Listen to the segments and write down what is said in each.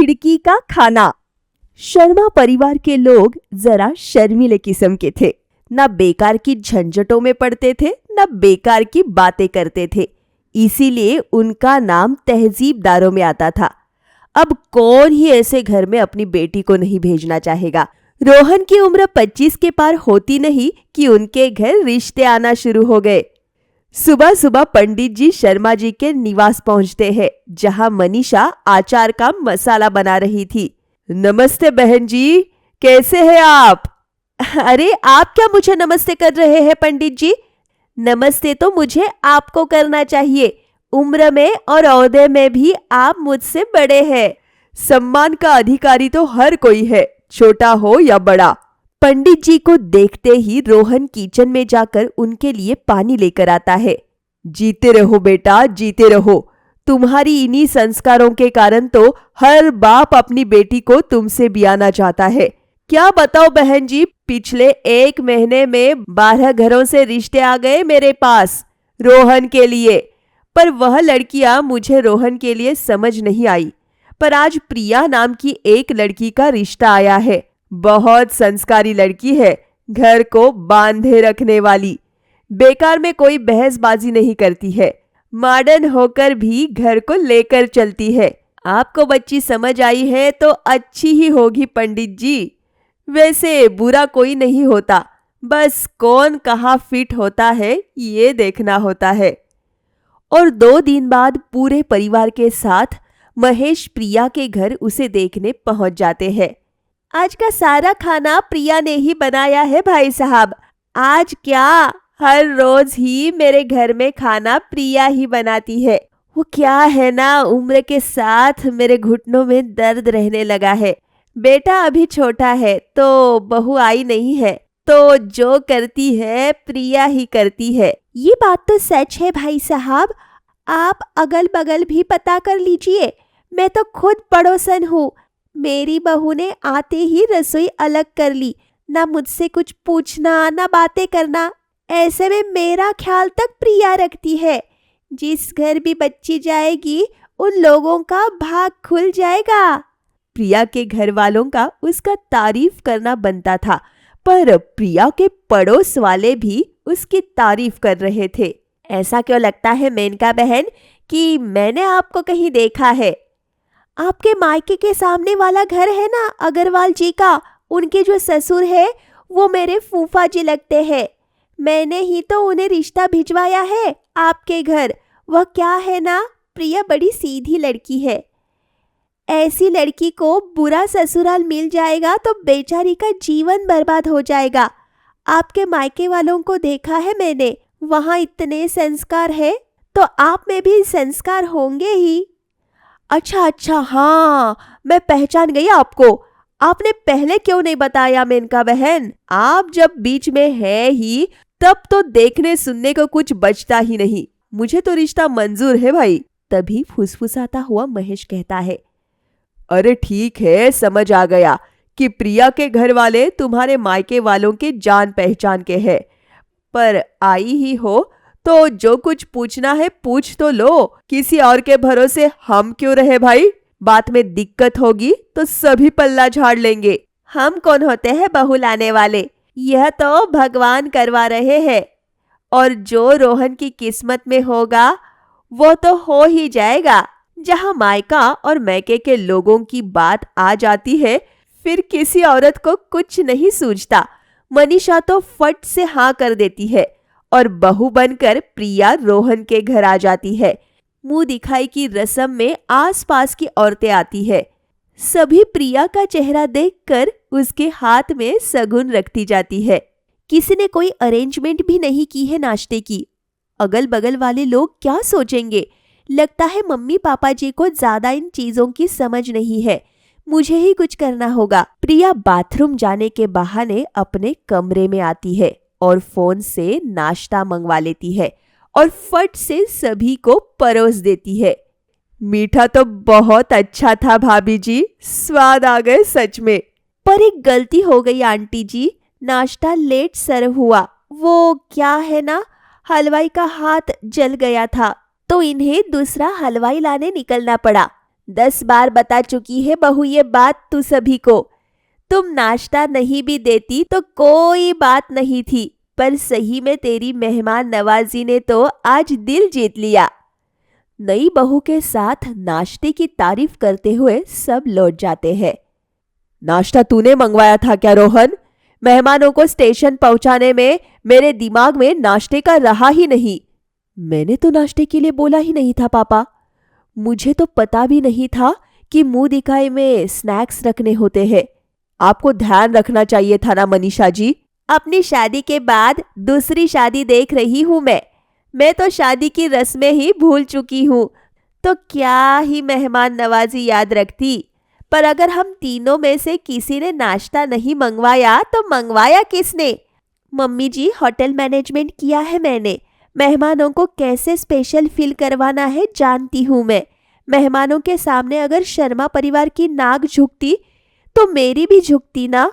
खिड़की का खाना। शर्मा परिवार के लोग जरा शर्मीले किस्म के थे। न बेकार की झंझटों में पड़ते थे, न बेकार की बातें करते थे। इसीलिए उनका नाम तहजीबदारों में आता था। अब कौन ही ऐसे घर में अपनी बेटी को नहीं भेजना चाहेगा। रोहन की उम्र 25 के पार होती नहीं कि उनके घर रिश्ते आना शुरू हो गए। सुबह सुबह पंडित जी शर्मा जी के निवास पहुंचते हैं, जहां मनीषा आचार का मसाला बना रही थी। नमस्ते बहन जी, कैसे हैं आप? अरे आप क्या मुझे नमस्ते कर रहे हैं पंडित जी? नमस्ते तो मुझे आपको करना चाहिए। उम्र में और ओहदे में भी आप मुझसे बड़े हैं। सम्मान का अधिकारी तो हर कोई है, छोटा हो या बड़ा। पंडित जी को देखते ही रोहन किचन में जाकर उनके लिए पानी लेकर आता है। जीते रहो बेटा, जीते रहो। तुम्हारी इन्हीं संस्कारों के कारण तो हर बाप अपनी बेटी को तुमसे ब्याना चाहता है। क्या बताओ बहन जी, पिछले 1 महीने में 12 घरों से रिश्ते आ गए मेरे पास रोहन के लिए। पर वह लड़कियां मुझे रोहन के लिए समझ नहीं आई। पर आज प्रिया नाम की एक लड़की का रिश्ता आया है। बहुत संस्कारी लड़की है, घर को बांधे रखने वाली। बेकार में कोई बहसबाजी नहीं करती है, मॉडर्न होकर भी घर को लेकर चलती है। आपको बच्ची समझ आई है तो अच्छी ही होगी पंडित जी। वैसे बुरा कोई नहीं होता, बस कौन कहाँ फिट होता है ये देखना होता है। और 2 दिन बाद पूरे परिवार के साथ महेश प्रिया के घर उसे देखने पहुंच जाते हैं। आज का सारा खाना प्रिया ने ही बनाया है भाई साहब। आज क्या, हर रोज ही मेरे घर में खाना प्रिया ही बनाती है। वो क्या है ना, उम्र के साथ मेरे घुटनों में दर्द रहने लगा है। बेटा अभी छोटा है तो बहू आई नहीं है, तो जो करती है प्रिया ही करती है। ये बात तो सच है भाई साहब, आप अगल बगल भी पता कर लीजिए। मैं तो खुद पड़ोसन हूँ। मेरी बहू ने आते ही रसोई अलग कर ली, ना मुझसे कुछ पूछना ना बातें करना। ऐसे में मेरा ख्याल तक प्रिया रखती है। जिस घर भी बच्ची जाएगी उन लोगों का भाग खुल जाएगा। प्रिया के घर वालों का उसका तारीफ करना बनता था, पर प्रिया के पड़ोस वाले भी उसकी तारीफ कर रहे थे। ऐसा क्यों लगता है मेनका बहन कि मैंने आपको कहीं देखा है? आपके मायके के सामने वाला घर है ना अग्रवाल जी का, उनके जो ससुर है वो मेरे फूफा जी लगते हैं। मैंने ही तो उन्हें रिश्ता भिजवाया है आपके घर। वह क्या है ना, प्रिया बड़ी सीधी लड़की है। ऐसी लड़की को बुरा ससुराल मिल जाएगा तो बेचारी का जीवन बर्बाद हो जाएगा। आपके मायके वालों को देखा है मैंने, वहां इतने संस्कार है तो आप में भी संस्कार होंगे ही। अच्छा, हाँ मैं पहचान गई आपको। आपने पहले क्यों नहीं बताया मेनका बहन? आप जब बीच में है ही तब तो देखने सुनने को कुछ बचता ही नहीं। मुझे तो रिश्ता मंजूर है भाई। तभी फुसफुसाता हुआ महेश कहता है, अरे ठीक है, समझ आ गया कि प्रिया के घर वाले तुम्हारे मायके वालों के जान पहचान के हैं। पर आई ही हो तो जो कुछ पूछना है पूछ तो लो। किसी और के भरोसे हम क्यों रहे भाई? बात में दिक्कत होगी तो सभी पल्ला झाड़ लेंगे। हम कौन होते हैं बहू लाने वाले? यह तो भगवान करवा रहे हैं। और जो रोहन की किस्मत में होगा वो तो हो ही जाएगा। जहां मायका और मैके के लोगों की बात आ जाती है, फिर किसी औरत को कुछ नहीं सूझता। मनीषा तो फट से हाँ कर देती है और बहू बनकर प्रिया रोहन के घर आ जाती है। मुंह दिखाई की रस्म में आसपास की औरतें आती है। सभी प्रिया का चेहरा देखकर उसके हाथ में सगुन रखती जाती है। किसी ने कोई अरेंजमेंट भी नहीं की है नाश्ते की। अगल बगल वाले लोग क्या सोचेंगे? लगता है मम्मी पापा जी को ज्यादा इन चीजों की समझ नहीं है। मुझे ही कुछ करना होगा। प्रिया बाथरूम जाने के बहाने अपने कमरे में आती है और फोन से नाश्ता मंगवा लेती है और फट से सभी को परोस देती है। मीठा तो बहुत अच्छा था भाभी जी, स्वाद आ गए सच में। पर एक गलती हो गई आंटी जी, नाश्ता लेट सर्व हुआ। वो क्या है ना, हलवाई का हाथ जल गया था तो इन्हें दूसरा हलवाई लाने निकलना पड़ा। 10 बार बता चुकी है बहू ये बात तू सभी को। तुम नाश्ता नहीं भी देती तो कोई बात नहीं थी, पर सही में तेरी मेहमान नवाजी ने तो आज दिल जीत लिया। नई बहू के साथ नाश्ते की तारीफ करते हुए सब लौट जाते हैं। नाश्ता तूने मंगवाया था क्या रोहन? मेहमानों को स्टेशन पहुंचाने में मेरे दिमाग में नाश्ते का रहा ही नहीं। मैंने तो नाश्ते के लिए बोला ही नहीं था पापा। मुझे तो पता भी नहीं था कि मुंह दिखाई में स्नैक्स रखने होते हैं। आपको ध्यान रखना चाहिए था ना मनीषा जी। अपनी शादी के बाद दूसरी शादी देख रही हूँ मैं तो शादी की रस्में ही भूल चुकी हूँ, तो क्या ही मेहमान नवाजी याद रखती। पर अगर हम तीनों में से किसी ने नाश्ता नहीं मंगवाया तो मंगवाया किसने? मम्मी जी, होटल मैनेजमेंट किया है मैंने। मेहमानों को कैसे स्पेशल फील करवाना है जानती हूँ मैं। मेहमानों के सामने अगर शर्मा परिवार की नाक झुकती तो मेरी भी झुकती ना।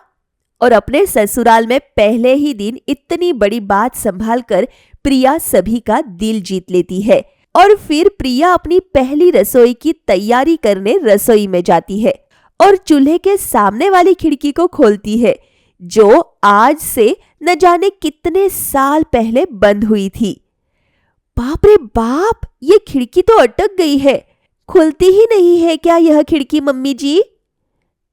और अपने ससुराल में पहले ही दिन इतनी बड़ी बात संभाल कर प्रिया सभी का दिल जीत लेती है। और फिर प्रिया अपनी पहली रसोई की तैयारी करने रसोई में जाती है और चूल्हे के सामने वाली खिड़की को खोलती है, जो आज से न जाने कितने साल पहले बंद हुई थी। बाप रे बाप, ये खिड़की तो अटक गई है। खुलती ही नहीं है क्या यह खिड़की मम्मी जी?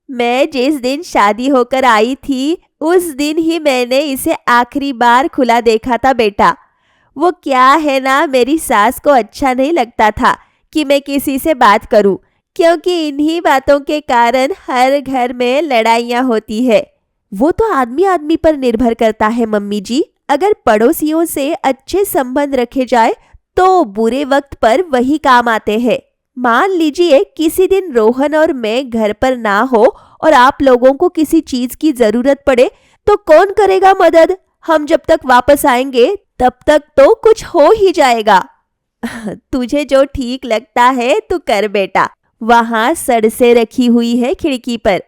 मैं जिस दिन शादी होकर आई थी उस दिन ही मैंने इसे आखिरी बार खुला देखा था बेटा। वो क्या है ना, मेरी सास को अच्छा नहीं लगता था कि मैं किसी से बात करूं, क्योंकि इन्हीं बातों के कारण हर घर में लड़ाइयां होती है। वो तो आदमी आदमी पर निर्भर करता है मम्मी जी। अगर पड़ोसियों से अच्छे संबंध रखे जाए तो बुरे वक्त पर वही काम आते हैं। मान लीजिए किसी दिन रोहन और मैं घर पर ना हो और आप लोगों को किसी चीज की जरूरत पड़े तो कौन करेगा मदद? हम जब तक वापस आएंगे तब तक तो कुछ हो ही जाएगा। तुझे जो ठीक लगता है तू कर बेटा। वहां सड़से रखी हुई है खिड़की पर,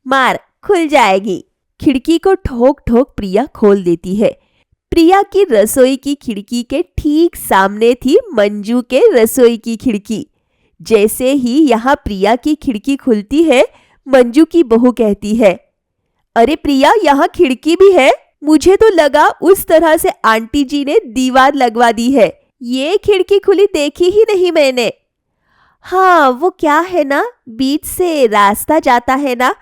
मार, खुल जाएगी। खिड़की को ठोक ठोक प्रिया खोल देती है। प्रिया की रसोई की खिड़की के ठीक सामने थी मंजू के रसोई की खिड़की। जैसे ही यहाँ प्रिया की खिड़की खुलती है, मंजू की बहू कहती है, अरे प्रिया, यहाँ खिड़की भी है। मुझे तो लगा उस तरह से आंटी जी ने दीवार लगवा दी है। ये खिड़की खुली देखी ही नहीं मैंने। हाँ, वो क्या है ना, बीच से रास्ता जाता है ना,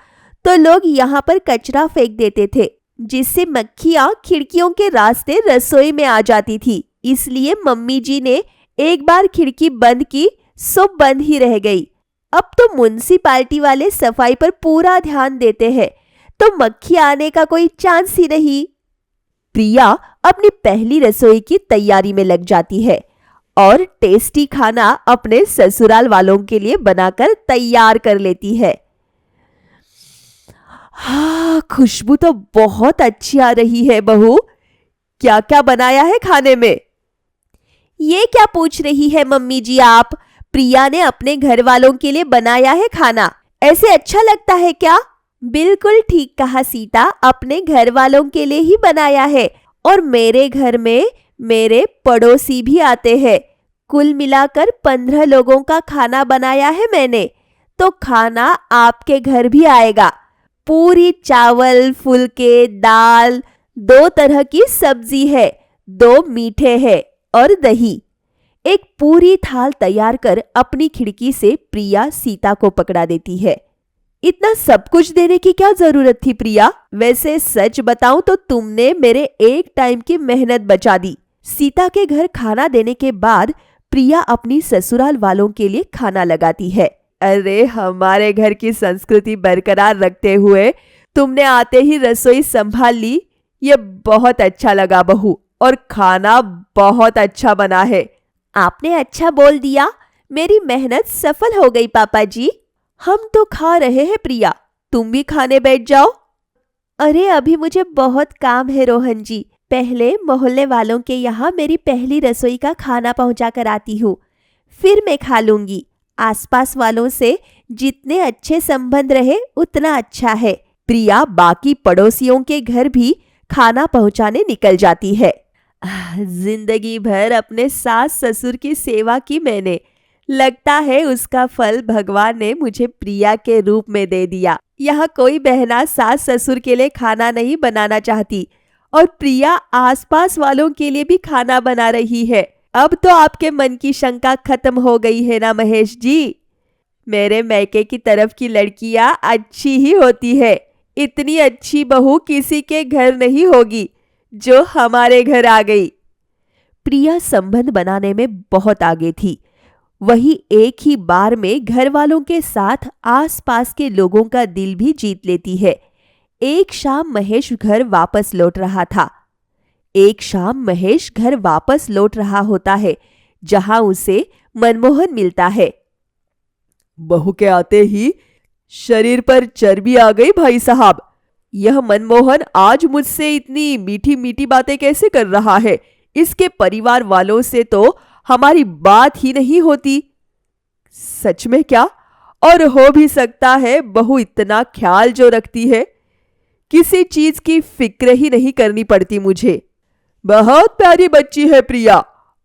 तो लोग यहाँ पर कचरा फेंक देते थे, जिससे मक्खियाँ खिड़कियों के रास्ते रसोई में आ जाती थी। इसलिए मम्मी जी ने एक बार खिड़की बंद की, सो बंद ही रह गई। अब तो म्युनिसिपालिटी वाले सफाई पर पूरा ध्यान देते हैं, तो मक्खी आने का कोई चांस ही नहीं। प्रिया अपनी पहली रसोई की तैयारी में लग जाती है और टेस्टी खाना अपने ससुराल वालों के लिए बनाकर तैयार कर लेती है। हाँ, खुशबू तो बहुत अच्छी आ रही है बहू। क्या क्या बनाया है खाने में? ये क्या पूछ रही है मम्मी जी आप? प्रिया ने अपने घर वालों के लिए बनाया है खाना। ऐसे अच्छा लगता है क्या? बिल्कुल ठीक कहा सीता, अपने घर वालों के लिए ही बनाया है। और मेरे घर में मेरे पड़ोसी भी आते हैं। कुल मिलाकर 15 लोगों का खाना बनाया है मैंने। तो खाना आपके घर भी आएगा। पूरी चावल, फुलके, दाल, 2 तरह की सब्जी है, 2 मीठे हैं और दही। एक पूरी थाल तैयार कर अपनी खिड़की से प्रिया सीता को पकड़ा देती है। इतना सब कुछ देने की क्या जरूरत थी प्रिया? वैसे सच बताऊं तो तुमने मेरे एक टाइम की मेहनत बचा दी। सीता के घर खाना देने के बाद प्रिया अपनी ससुराल वालों के लिए खाना लगाती है। अरे, हमारे घर की संस्कृति बरकरार रखते हुए तुमने आते ही रसोई संभाल ली। ये बहुत अच्छा लगा बहू, और खाना बहुत अच्छा बना है। आपने अच्छा बोल दिया, मेरी मेहनत सफल हो गई पापा जी। हम तो खा रहे हैं प्रिया, तुम भी खाने बैठ जाओ। अरे, अभी मुझे बहुत काम है रोहन जी। पहले मोहल्ले वालों के यहाँ मेरी पहली रसोई का खाना पहुँचा कर आती हूँ, फिर मैं खा लूंगी। आसपास वालों से जितने अच्छे संबंध रहे उतना अच्छा है। प्रिया बाकी पड़ोसियों के घर भी खाना पहुँचाने निकल जाती है। जिंदगी भर अपने सास ससुर की सेवा की मैंने, लगता है उसका फल भगवान ने मुझे प्रिया के रूप में दे दिया। यहाँ कोई बहना सास ससुर के लिए खाना नहीं बनाना चाहती और प्रिया आसपास वालों के लिए भी खाना बना रही है। अब तो आपके मन की शंका खत्म हो गई है ना महेश जी? मेरे मैके की तरफ की लड़कियां अच्छी ही होती है। इतनी अच्छी बहू किसी के घर नहीं होगी जो हमारे घर आ गई। प्रिया संबंध बनाने में बहुत आगे थी। वही एक ही बार में घर वालों के साथ आसपास के लोगों का दिल भी जीत लेती है। एक शाम महेश घर वापस लौट रहा होता है जहां उसे मनमोहन मिलता है। बहू के आते ही शरीर पर चर्बी आ गई भाई साहब। यह मनमोहन आज मुझसे इतनी मीठी मीठी बातें कैसे कर रहा है? इसके परिवार वालों से तो हमारी बात ही नहीं होती। सच में क्या? और हो भी सकता है बहू इतना ख्याल जो रखती है, किसी चीज की फिक्र ही नहीं करनी पड़ती मुझे। बहुत प्यारी बच्ची है प्रिया।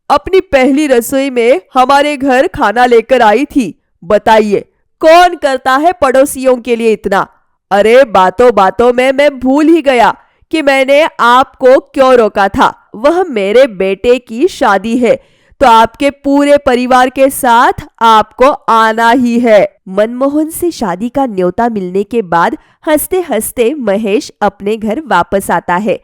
अपनी पहली रसोई में हमारे घर खाना लेकर आई थी। बताइए कौन करता है पड़ोसियों के लिए इतना? अरे बातों बातों में मैं भूल ही गया कि मैंने आपको क्यों रोका था। वह मेरे बेटे की शादी है तो आपके पूरे परिवार के साथ आपको आना ही है। मनमोहन से शादी का न्योता मिलने के बाद हंसते हंसते महेश अपने घर वापस आता है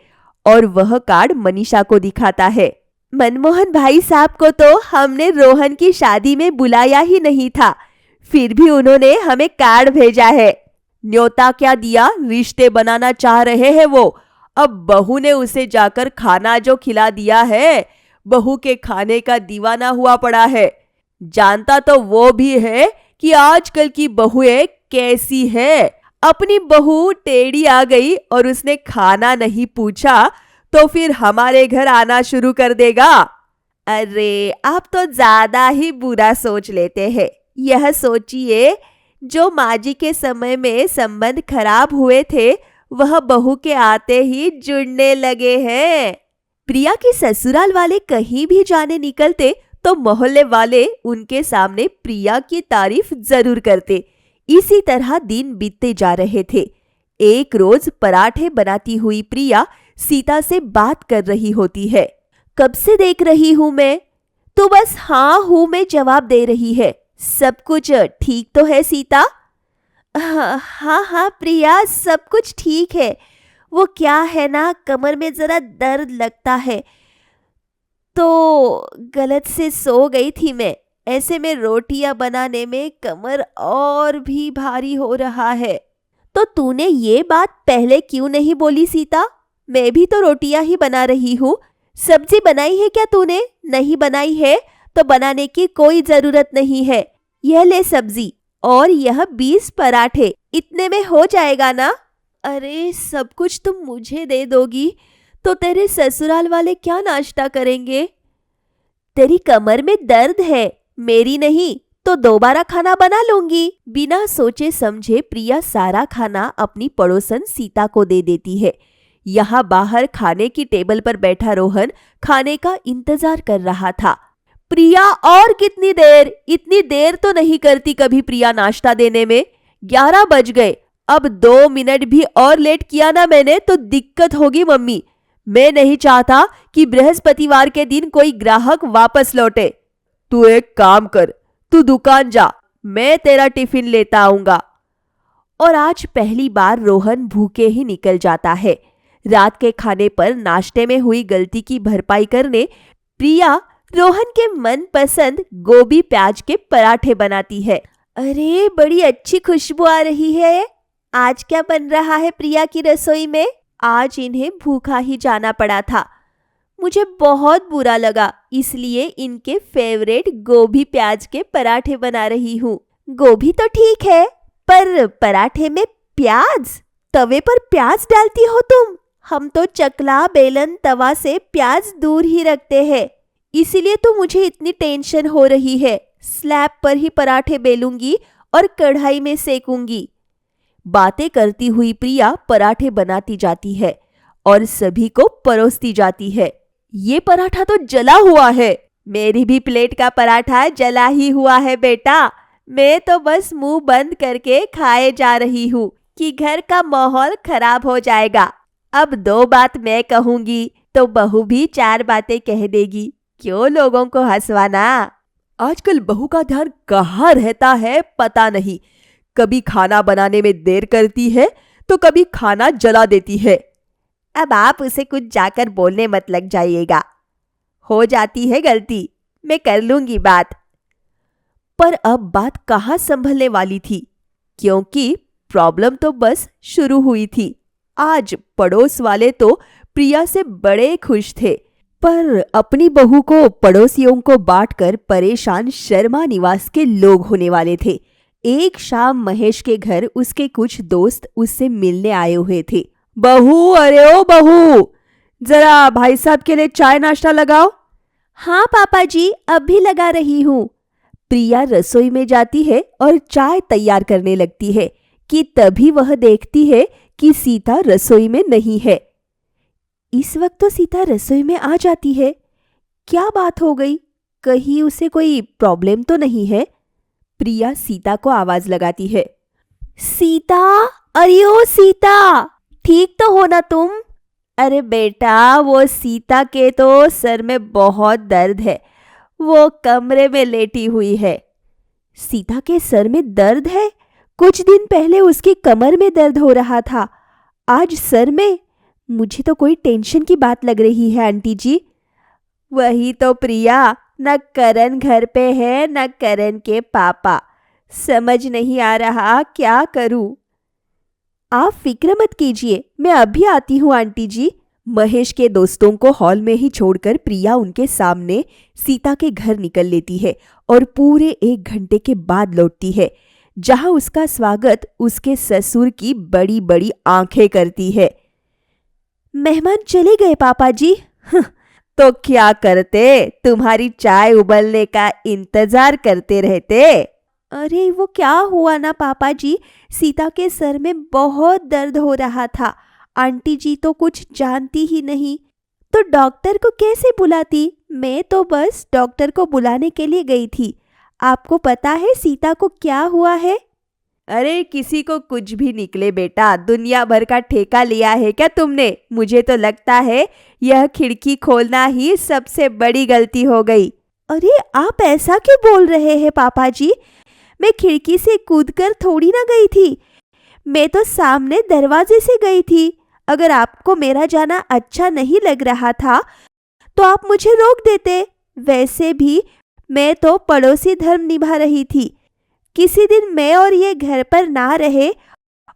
और वह कार्ड मनीषा को दिखाता है। मनमोहन भाई साहब को तो हमने रोहन की शादी में बुलाया ही नहीं था, फिर भी उन्होंने हमें कार्ड भेजा है। न्योता क्या दिया, रिश्ते बनाना चाह रहे हैं वो। अब बहू ने उसे जाकर खाना जो खिला दिया है, बहू के खाने का दीवाना हुआ पड़ा है। जानता तो वो भी है कि आजकल की बहुएं कैसी है। अपनी बहू टेढ़ी आ गई और उसने खाना नहीं पूछा तो फिर हमारे घर आना शुरू कर देगा। अरे आप तो ज्यादा ही बुरा सोच लेते हैं। यह सोचिए, जो माजी के समय में संबंध खराब हुए थे वह बहू के आते ही जुड़ने लगे हैं। प्रिया के ससुराल वाले कहीं भी जाने निकलते तो मोहल्ले वाले उनके सामने प्रिया की तारीफ जरूर करते। इसी तरह दिन बीतते जा रहे थे। एक रोज पराठे बनाती हुई प्रिया सीता से बात कर रही होती है। कब से देख रही हूं मैं, तो बस हाँ हूं में जवाब दे रही है। सब कुछ ठीक तो है सीता? हाँ प्रिया, सब कुछ ठीक है। वो क्या है ना, कमर में जरा दर्द लगता है तो गलत से सो गई थी मैं। ऐसे में रोटियां बनाने में कमर और भी भारी हो रहा है। तो तूने ये बात पहले क्यों नहीं बोली सीता? मैं भी तो रोटियां ही बना रही हूँ। सब्जी बनाई है क्या तूने? नहीं बनाई है तो बनाने की कोई जरूरत नहीं है। यह ले सब्जी और यह 20 पराठे, इतने में हो जाएगा ना? अरे सब कुछ तुम मुझे दे दोगी तो तेरे ससुराल वाले क्या नाश्ता करेंगे? तेरी कमर में दर्द है, मेरी नहीं तो दोबारा खाना बना लूंगी। बिना सोचे समझे प्रिया सारा खाना अपनी पड़ोसन सीता को दे देती है। यहाँ बाहर खाने की टेबल पर बैठा रोहन खाने का इंतजार कर रहा था। प्रिया और कितनी देर? इतनी देर तो नहीं करती कभी प्रिया नाश्ता देने में। 11 बज गए। अब 2 मिनट भी और लेट किया ना मैंने तो दिक्कत होगी मम्मी। मैं नहीं चाहता कि बृहस्पतिवार के दिन कोई ग्राहक वापस लौटे। तू एक काम कर, तू दुकान जा, मैं तेरा टिफिन लेता आऊंगा। और आज पहली बार रोहन भूखे ही निकल जाता है। रात के खाने पर नाश्ते में हुई गलती की भरपाई करने प्रिया रोहन के मनपसंद गोभी प्याज के पराठे बनाती है। अरे बड़ी अच्छी खुशबू आ रही है। आज क्या बन रहा है प्रिया की रसोई में? आज इन्हें भूखा ही जाना पड़ा था। मुझे बहुत बुरा लगा, इसलिए इनके फेवरेट गोभी प्याज के पराठे बना रही हूँ। गोभी तो ठीक है, पर पराठे में प्याज? तवे पर प्याज डालती हो तुम? हम तो चकला बेलन तवा से प्याज दूर ही रखते हैं, इसीलिए तो मुझे इतनी टेंशन हो रही है। स्लैब पर ही पराठे बेलूंगी और कढ़ाई में सेकूंगी। बातें करती हुई प्रिया पराठे बनाती जाती है और सभी को परोसती जाती है। ये पराठा तो जला हुआ है। मेरी भी प्लेट का पराठा जला ही हुआ है बेटा। मैं तो बस मुंह बंद करके खाए जा रही हूँ कि घर का माहौल खराब हो जाएगा। अब 2 बात मैं कहूंगी तो बहू भी 4 बातें कह देगी। क्यों लोगों को हंसवाना। आजकल बहू का ध्यान कहाँ रहता है पता नहीं। कभी खाना बनाने में देर करती है तो कभी खाना जला देती है। अब आप उसे कुछ जाकर बोलने मत लग जाइएगा। हो जाती है गलती, मैं कर लूंगी बात। पर अब बात कहाँ संभलने वाली थी, क्योंकि प्रॉब्लम तो बस शुरू हुई थी। आज पड़ोस वाले तो प्रिया से बड़े खुश थे, पर अपनी बहू को पड़ोसियों को बांटकर परेशान शर्मा निवास के लोग होने वाले थे। एक शाम महेश के घर उसके कुछ दोस्त उससे मिलने आए हुए थे। बहू, अरे ओ बहू, जरा भाई साहब के लिए चाय नाश्ता लगाओ। हाँ पापा जी, अभी लगा रही हूँ। प्रिया रसोई में जाती है और चाय तैयार करने लगती है कि तभी वह देखती है कि सीता रसोई में नहीं है। इस वक्त तो सीता रसोई में आ जाती है। क्या बात हो गई? कहीं उसे कोई प्रॉब्लम तो नहीं है? प्रिया सीता को आवाज लगाती है। सीता, अरे ओ सीता, ठीक तो हो ना तुम? अरे बेटा, वो सीता के तो सर में बहुत दर्द है, वो कमरे में लेटी हुई है। सीता के सर में दर्द है? कुछ दिन पहले उसकी कमर में दर्द हो रहा था, आज सर में? मुझे तो कोई टेंशन की बात लग रही है आंटी जी। वही तो प्रिया, न करण घर पे है न करण के पापा। समझ नहीं आ रहा क्या करूं। आप फिक्र मत कीजिए, मैं अभी आती हूँ आंटी जी। महेश के दोस्तों को हॉल में ही छोड़कर प्रिया उनके सामने सीता के घर निकल लेती है और पूरे 1 घंटे के बाद लौटती है, जहां उसका स्वागत उसके ससुर की बड़ी बड़ी आंखें करती है। मेहमान चले गए पापा जी? तो क्या करते, तुम्हारी चाय उबलने का इंतजार करते रहते। अरे वो क्या हुआ ना पापा जी, सीता के सर में बहुत दर्द हो रहा था। आंटी जी तो कुछ जानती ही नहीं, तो डॉक्टर को कैसे बुलाती? मैं तो बस डॉक्टर को बुलाने के लिए गई थी। आपको पता है सीता को क्या हुआ है? अरे किसी को कुछ भी निकले बेटा, दुनिया भर का ठेका लिया है क्या तुमने? मुझे तो लगता है यह खिड़की खोलना ही सबसे बड़ी गलती हो गई। अरे आप ऐसा क्यों बोल रहे हैं पापा जी? मैं खिड़की से कूदकर थोड़ी ना गई थी, मैं तो सामने दरवाजे से गई थी। अगर आपको मेरा जाना अच्छा नहीं लग रहा था तो आप मुझे रोक देते। वैसे भी मैं तो पड़ोसी धर्म निभा रही थी। किसी दिन मैं और ये घर पर ना रहे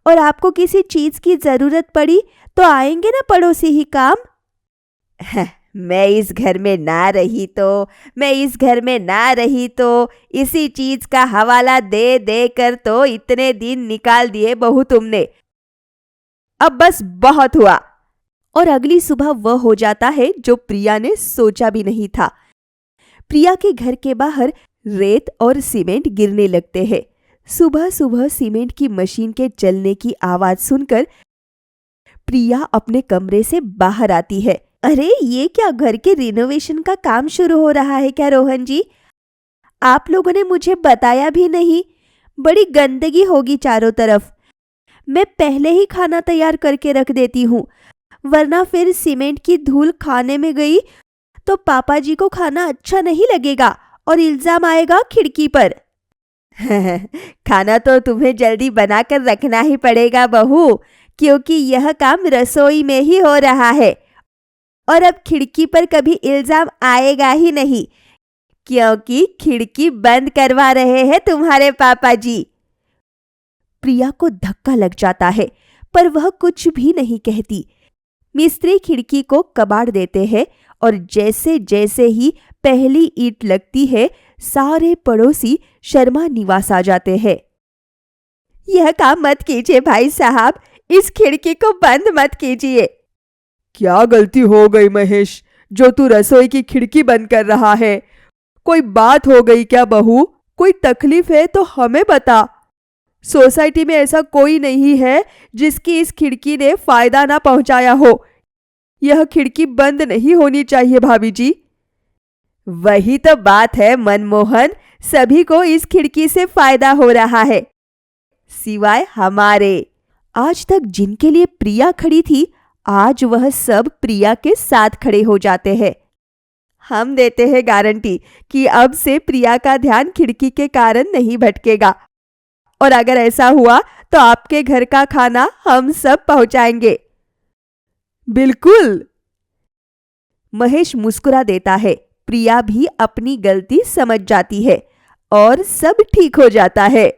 और आपको किसी चीज की जरूरत पड़ी तो आएंगे ना पड़ोसी ही काम। मैं इस घर में ना रही तो इसी चीज का हवाला दे दे कर तो इतने दिन निकाल दिए बहू तुमने। अब बस बहुत हुआ। और अगली सुबह वह हो जाता है जो प्रिया ने सोचा भी नहीं था। प्रिया के घर के बाहर रेत और सीमेंट गिरने लगते हैं। सुबह सुबह सीमेंट की मशीन के चलने की आवाज सुनकर प्रिया अपने कमरे से बाहर आती है। अरे ये क्या, घर के रिनोवेशन का काम शुरू हो रहा है क्या रोहन जी? आप लोगों ने मुझे बताया भी नहीं। बड़ी गंदगी होगी चारों तरफ। मैं पहले ही खाना तैयार करके रख देती हूँ, वरना फिर सीमेंट की धूल खाने में गई तो पापा जी को खाना अच्छा नहीं लगेगा और इल्जाम आएगा खिड़की पर। खाना तो तुम्हें जल्दी बनाकर रखना ही पड़ेगा बहू, क्योंकि यह काम रसोई में ही हो रहा है और अब खिड़की पर कभी इल्जाम आएगा ही नहीं, क्योंकि खिड़की बंद करवा रहे हैं तुम्हारे पापा जी। प्रिया को धक्का लग जाता है, पर वह कुछ भी नहीं कहती। मिस्त्री खिड़की को कबाड़ देते हैं और जैसे जैसे ही पहली ईंट लगती है, सारे पड़ोसी शर्मा निवास आ जाते हैं। यह काम मत कीजिए भाई साहब, इस खिड़की को बंद मत कीजिए। क्या गलती हो गई महेश, जो तू रसोई की खिड़की बंद कर रहा है? कोई बात हो गई क्या बहू? कोई तकलीफ है तो हमें बता। सोसाइटी में ऐसा कोई नहीं है जिसकी इस खिड़की ने फायदा ना पहुंचाया हो। यह खिड़की बंद नहीं होनी चाहिए भाभी जी। वही तो बात है मनमोहन, सभी को इस खिड़की से फायदा हो रहा है, सिवाय हमारे। आज तक जिनके लिए प्रिया खड़ी थी, आज वह सब प्रिया के साथ खड़े हो जाते हैं। हम देते हैं गारंटी कि अब से प्रिया का ध्यान खिड़की के कारण नहीं भटकेगा, और अगर ऐसा हुआ तो आपके घर का खाना हम सब पहुंचाएंगे। बिल्कुल। महेश मुस्कुरा देता है। प्रिया भी अपनी गलती समझ जाती है और सब ठीक हो जाता है।